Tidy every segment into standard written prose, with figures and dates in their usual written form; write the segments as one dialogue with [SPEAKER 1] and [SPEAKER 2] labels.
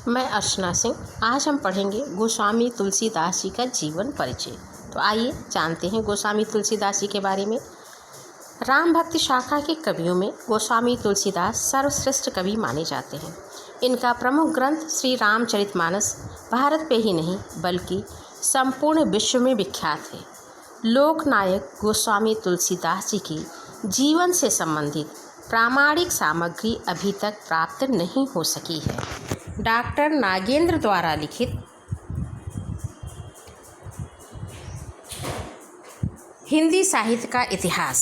[SPEAKER 1] मैं अर्चना सिंह। आज हम पढ़ेंगे गोस्वामी तुलसीदास जी का जीवन परिचय। तो आइए जानते हैं गोस्वामी तुलसीदास जी के बारे में। राम भक्ति शाखा के कवियों में गोस्वामी तुलसीदास सर्वश्रेष्ठ कवि माने जाते हैं। इनका प्रमुख ग्रंथ श्री रामचरितमानस भारत पे ही नहीं बल्कि संपूर्ण विश्व में विख्यात है। लोकनायक गोस्वामी तुलसीदास जी की जीवन से संबंधित प्रामाणिक सामग्री अभी तक प्राप्त नहीं हो सकी है। डॉक्टर नागेंद्र द्वारा लिखित हिंदी साहित्य का इतिहास,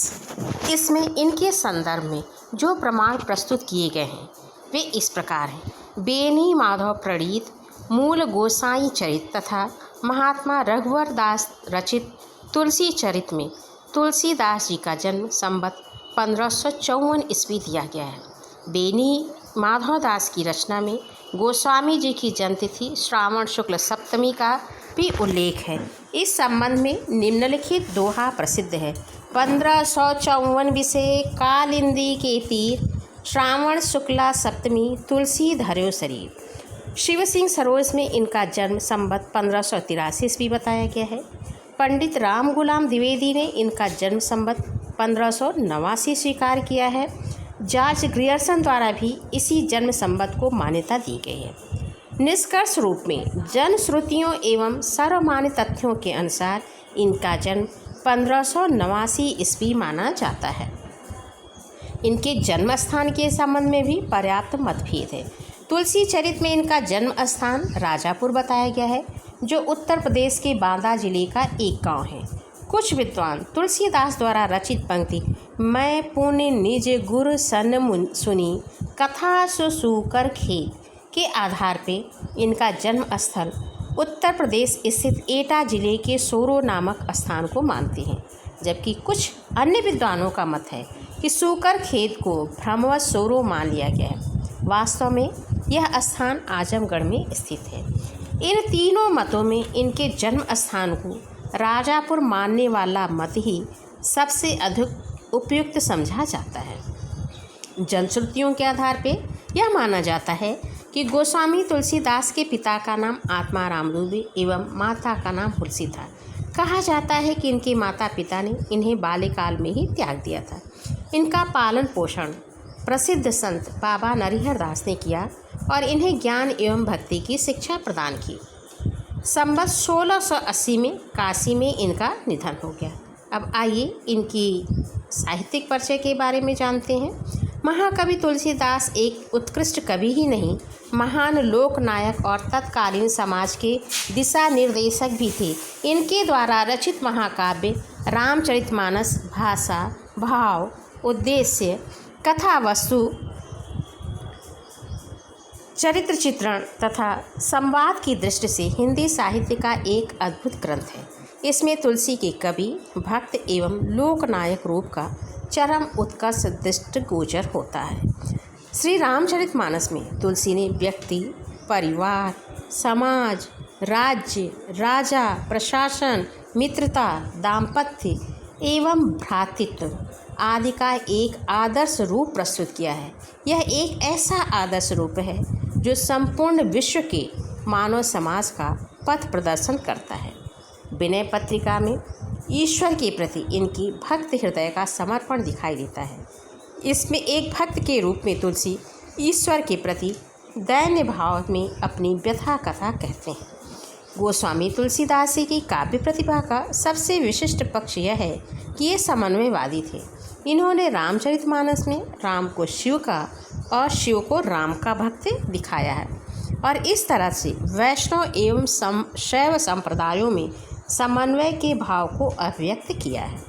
[SPEAKER 1] इसमें इनके संदर्भ में जो प्रमाण प्रस्तुत किए गए हैं वे इस प्रकार हैं। बेनी माधव प्रणीत मूल गोसाई चरित तथा महात्मा रघुवर दास रचित तुलसी चरित में तुलसीदास जी का जन्म संवत 1554 ईस्वी दिया गया है। बेनी माधव दास की रचना में गोस्वामी जी की जन्मतिथि श्रावण शुक्ल सप्तमी का भी उल्लेख है। इस संबंध में निम्नलिखित दोहा प्रसिद्ध है। 1554 विषय कालिंदी के तीर, श्रावण शुक्ला सप्तमी तुलसी धर्यो शरीर। शिव सिंह सरोज में इनका जन्म संवत 1583 ईस्वी बताया गया है। पंडित राम गुलाम द्विवेदी ने इनका जन्म संवत 1589 स्वीकार किया है। जॉर्ज ग्रियर्सन द्वारा भी इसी जन्म संवत को मान्यता दी गई है। निष्कर्ष रूप में जनश्रुतियों एवं सर्वमान्य तथ्यों के अनुसार इनका जन्म 1589 ईस्वी माना जाता है। इनके जन्म स्थान के संबंध में भी पर्याप्त मतभेद है। तुलसी चरित में इनका जन्म स्थान राजापुर बताया गया है, जो उत्तर प्रदेश के बांदा जिले का एक गांव है। कुछ विद्वान तुलसीदास द्वारा रचित पंक्ति मैं पुण्य निज गुर सन सुनी कथा सुकर खेत के आधार पे इनका जन्म स्थल उत्तर प्रदेश स्थित एटा जिले के सोरो नामक स्थान को मानते हैं, जबकि कुछ अन्य विद्वानों का मत है कि सूकर खेत को भ्रमवश सोरो मान लिया गया है। वास्तव में यह स्थान आजमगढ़ में स्थित है। इन तीनों मतों में इनके जन्म स्थान को राजापुर मानने वाला मत ही सबसे अधिक उपयुक्त समझा जाता है। जनश्रुतियों के आधार पर यह माना जाता है कि गोस्वामी तुलसीदास के पिता का नाम आत्माराम दूबे एवं माता का नाम तुलसी था। कहा जाता है कि इनके माता पिता ने इन्हें बाल्यकाल में ही त्याग दिया था। इनका पालन पोषण प्रसिद्ध संत बाबा नरिहर दास ने किया और इन्हें ज्ञान एवं भक्ति की शिक्षा प्रदान की। संवत 1680 में काशी में इनका निधन हो गया। अब आइए इनकी साहित्यिक परिचय के बारे में जानते हैं। महाकवि तुलसीदास एक उत्कृष्ट कवि ही नहीं, महान लोकनायक और तत्कालीन समाज के दिशा निर्देशक भी थे। इनके द्वारा रचित महाकाव्य रामचरितमानस भाषा, भाव, उद्देश्य, कथा वस्तु, चरित्र चित्रण तथा संवाद की दृष्टि से हिंदी साहित्य का एक अद्भुत ग्रंथ है। इसमें तुलसी के कवि, भक्त एवं लोकनायक रूप का चरम उत्कर्ष दृष्टिगोचर होता है। श्री रामचरितमानस में तुलसी ने व्यक्ति, परिवार, समाज, राज्य, राजा, प्रशासन, मित्रता, दाम्पत्य एवं भ्रातृत्व आदि का एक आदर्श रूप प्रस्तुत किया है। यह एक ऐसा आदर्श रूप है जो संपूर्ण विश्व के मानव समाज का पथ प्रदर्शन करता है। विनय पत्रिका में ईश्वर के प्रति इनकी भक्त हृदय का समर्पण दिखाई देता है। इसमें एक भक्त के रूप में तुलसी ईश्वर के प्रति दैन्य भाव में अपनी व्यथा कथा कहते हैं। गोस्वामी तुलसीदास जी की काव्य प्रतिभा का सबसे विशिष्ट पक्ष यह है कि ये समन्वयवादी थे। इन्होंने रामचरितमानस में राम को शिव का और शिव को राम का भक्त दिखाया है और इस तरह से वैष्णव एवं शैव संप्रदायों में समन्वय के भाव को अभिव्यक्त किया है।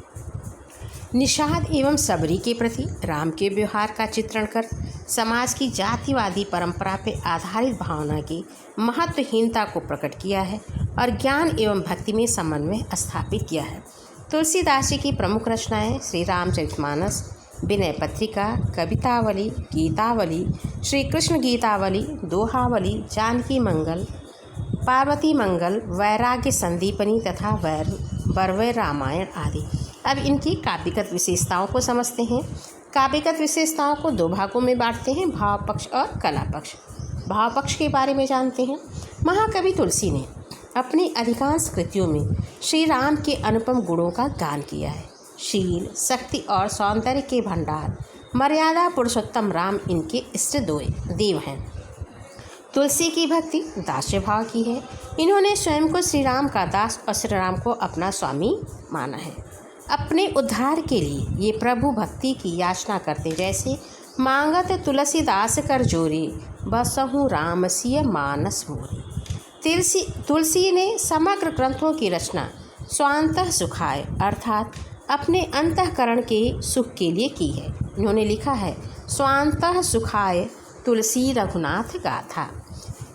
[SPEAKER 1] निषाद एवं सबरी के प्रति राम के व्यवहार का चित्रण कर समाज की जातिवादी परंपरा पर आधारित भावना की महत्वहीनता को प्रकट किया है और ज्ञान एवं भक्ति में समन्वय स्थापित किया है। तुलसीदास जी की प्रमुख रचनाएं श्री रामचरितमानस, विनय पत्रिका, कवितावली, गीतावली, श्री कृष्ण गीतावली, दोहावली, जानकी मंगल, पार्वती मंगल, वैराग्य संदीपनी तथा बरवै रामायण आदि। अब इनकी काव्यगत विशेषताओं को समझते हैं। काव्यगत विशेषताओं को दो भागों में बांटते हैं, भाव पक्ष और कला पक्ष। भाव पक्ष के बारे में जानते हैं। महाकवि तुलसी ने अपनी अधिकांश कृतियों में श्री राम के अनुपम गुणों का गान किया है। शील, शक्ति और सौंदर्य के भंडार मर्यादा पुरुषोत्तम राम इनके इष्ट देव हैं। तुलसी की भक्ति दास्य भाव की है। इन्होंने स्वयं को श्री राम का दास और श्री राम को अपना स्वामी माना है। अपने उद्धार के लिए ये प्रभु भक्ति की याचना करते, जैसे मांगत तुलसीदास कर जोरी, बसहु राम सिय मानस मोरी। तुलसी ने समग्र ग्रंथों की रचना स्वांतः सुखाय अर्थात अपने अंतःकरण के सुख के लिए की है। इन्होंने लिखा है, स्वांतः सुखाय तुलसी रघुनाथ गाथा।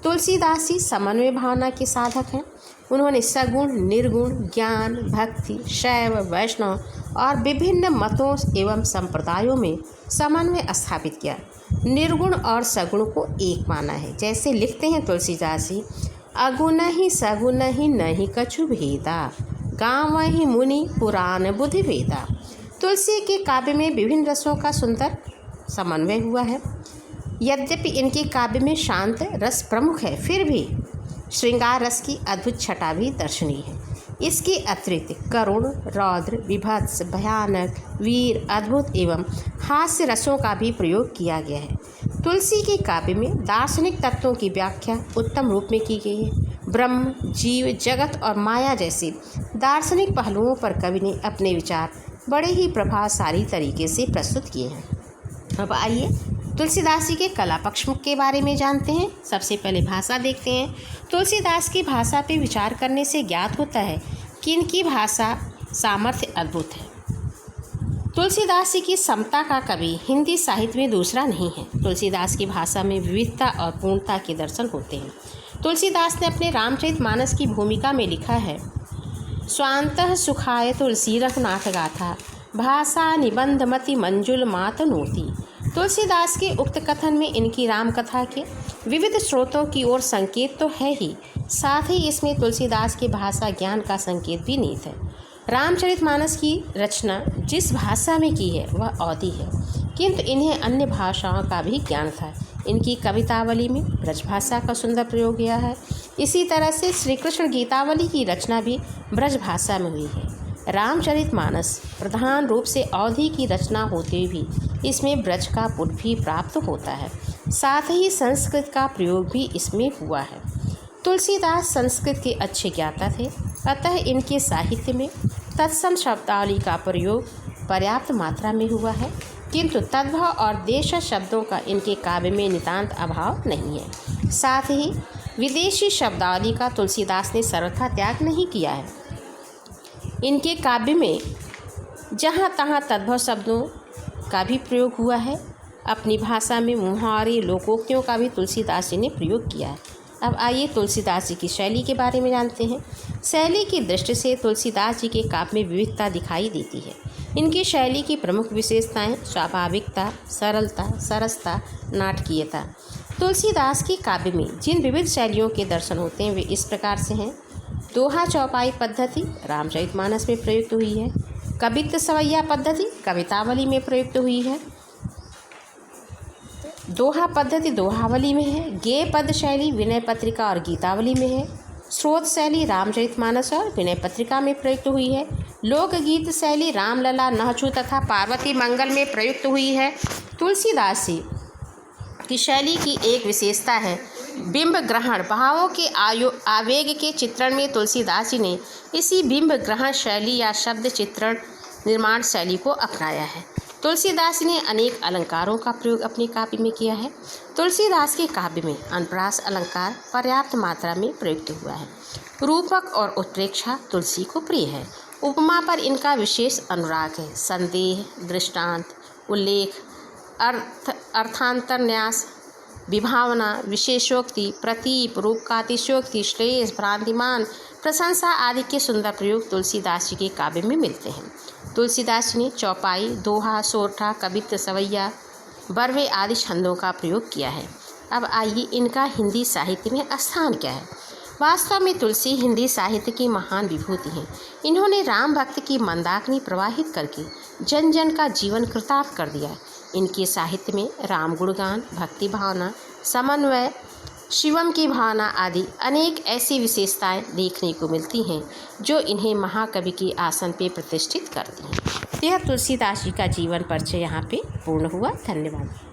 [SPEAKER 1] तुलसीदास जी समन्वय भावना के साधक हैं। उन्होंने सगुण, निर्गुण, ज्ञान, भक्ति, शैव, वैष्णव और विभिन्न मतों एवं संप्रदायों में समन्वय स्थापित किया। निर्गुण और सगुण को एक माना है। जैसे लिखते हैं तुलसीदास जी, अगुण ही सगुण ही नहीं कछु भेदा, गाँव ही मुनि पुराण बुद्धि भेदा। तुलसी के काव्य में विभिन्न रसों का सुंदर समन्वय हुआ है। यद्यपि इनके काव्य में शांत रस प्रमुख है, फिर भी श्रृंगार रस की अद्भुत छटा भी दर्शनीय है। इसके अतिरिक्त करुण, रौद्र, विभत्स, भयानक, वीर, अद्भुत एवं हास्य रसों का भी प्रयोग किया गया है। तुलसी के काव्य में दार्शनिक तत्वों की व्याख्या उत्तम रूप में की गई है। ब्रह्म, जीव, जगत और माया जैसे दार्शनिक पहलुओं पर कवि ने अपने विचार बड़े ही प्रभावशाली तरीके से प्रस्तुत किए हैं। अब आइए तुलसीदास जी के कला पक्ष के बारे में जानते हैं। सबसे पहले भाषा देखते हैं। तुलसीदास की भाषा पर विचार करने से ज्ञात होता है कि इनकी भाषा सामर्थ्य अद्भुत है। तुलसीदास जी की समता का कवि हिंदी साहित्य में दूसरा नहीं है। तुलसीदास की भाषा में विविधता और पूर्णता के दर्शन होते हैं। तुलसीदास ने अपने रामचरितमानस की भूमिका में लिखा है, स्वांतः सुखाय तुलसी रघुनाथ गाथा, भाषा निबंध मति मंजुल मात नोती। तुलसीदास के उक्त कथन में इनकी राम कथा के विविध स्रोतों की ओर संकेत तो है ही, साथ ही इसमें तुलसीदास के भाषा ज्ञान का संकेत भी निहित है। रामचरितमानस की रचना जिस भाषा में की है वह अवधी है, किंतु इन्हें अन्य भाषाओं का भी ज्ञान था। इनकी कवितावली में ब्रजभाषा का सुंदर प्रयोग किया है। इसी तरह से श्री कृष्ण गीतावली की रचना भी ब्रजभाषा में हुई है। रामचरितमानस प्रधान रूप से अवधी की रचना होते भी इसमें ब्रज का पुट भी प्राप्त होता है। साथ ही संस्कृत का प्रयोग भी इसमें हुआ है। तुलसीदास संस्कृत के अच्छे ज्ञाता थे, अतः इनके साहित्य में तत्सम शब्दावली का प्रयोग पर्याप्त मात्रा में हुआ है, किंतु तद्भव और देश शब्दों का इनके काव्य में नितांत अभाव नहीं है। साथ ही विदेशी शब्दावली का तुलसीदास ने सर्वथा त्याग नहीं किया है। इनके काव्य में जहाँ तहाँ तद्भव शब्दों का भी प्रयोग हुआ है। अपनी भाषा में मुहावरे, लोकोक्तियों का भी तुलसीदास जी ने प्रयोग किया है। अब आइए तुलसीदास जी की शैली के बारे में जानते हैं। शैली की दृष्टि से तुलसीदास जी के काव्य में विविधता दिखाई देती है। इनकी शैली की प्रमुख विशेषताएं स्वाभाविकता, सरलता, सरसता, नाटकीयता। तुलसीदास की काव्य में जिन विविध शैलियों के दर्शन होते हैं वे इस प्रकार से हैं। दोहा चौपाई पद्धति रामचरितमानस में प्रयुक्त हुई है। कवित्व सवैया पद्धति कवितावली में प्रयुक्त हुई है। दोहा पद्धति दोहावली में है। गेय पद शैली विनय पत्रिका और गीतावली में है। स्रोत शैली रामचरितमानस और विनय पत्रिका में प्रयुक्त हुई है। लोकगीत शैली रामलला, नहचू तथा पार्वती मंगल में प्रयुक्त हुई है। तुलसीदास जी की शैली की एक विशेषता है बिंब ग्रहण। भावों के आवेग के चित्रण में तुलसीदास जी ने इसी बिंब ग्रहण शैली या शब्द चित्रण निर्माण शैली को अपनाया है। तुलसीदास ने अनेक अलंकारों का प्रयोग अपने काव्य में किया है। तुलसीदास के काव्य में अनुप्रास अलंकार पर्याप्त मात्रा में प्रयुक्त हुआ है। रूपक और उत्प्रेक्षा तुलसी को प्रिय है। उपमा पर इनका विशेष अनुराग है। संदेह, दृष्टांत, उल्लेख, अर्थांतरन्यास, विभावना, विशेषोक्ति, प्रतीप, रूपकातिशयोक्ति, श्लेष, भ्रांतिमान, प्रशंसा आदि के सुंदर प्रयोग तुलसीदास जी के काव्य में मिलते हैं। तुलसीदास जी ने चौपाई, दोहा, सोरठा, कवित्व सवैया, बरवे आदि छंदों का प्रयोग किया है। अब आइए इनका हिंदी साहित्य में स्थान क्या है। वास्तव में तुलसी हिंदी साहित्य की महान विभूति हैं। इन्होंने राम भक्त की मंदाकिनी प्रवाहित करके जन जन का जीवन कृतार्थ कर दिया। इनके साहित्य में राम गुणगान, भक्ति भावना, समन्वय, शिवम की भावना आदि अनेक ऐसी विशेषताएं देखने को मिलती हैं जो इन्हें महाकवि के आसन पे प्रतिष्ठित करती हैं। यह तुलसीदास जी का जीवन परिचय यहाँ पे पूर्ण हुआ। धन्यवाद।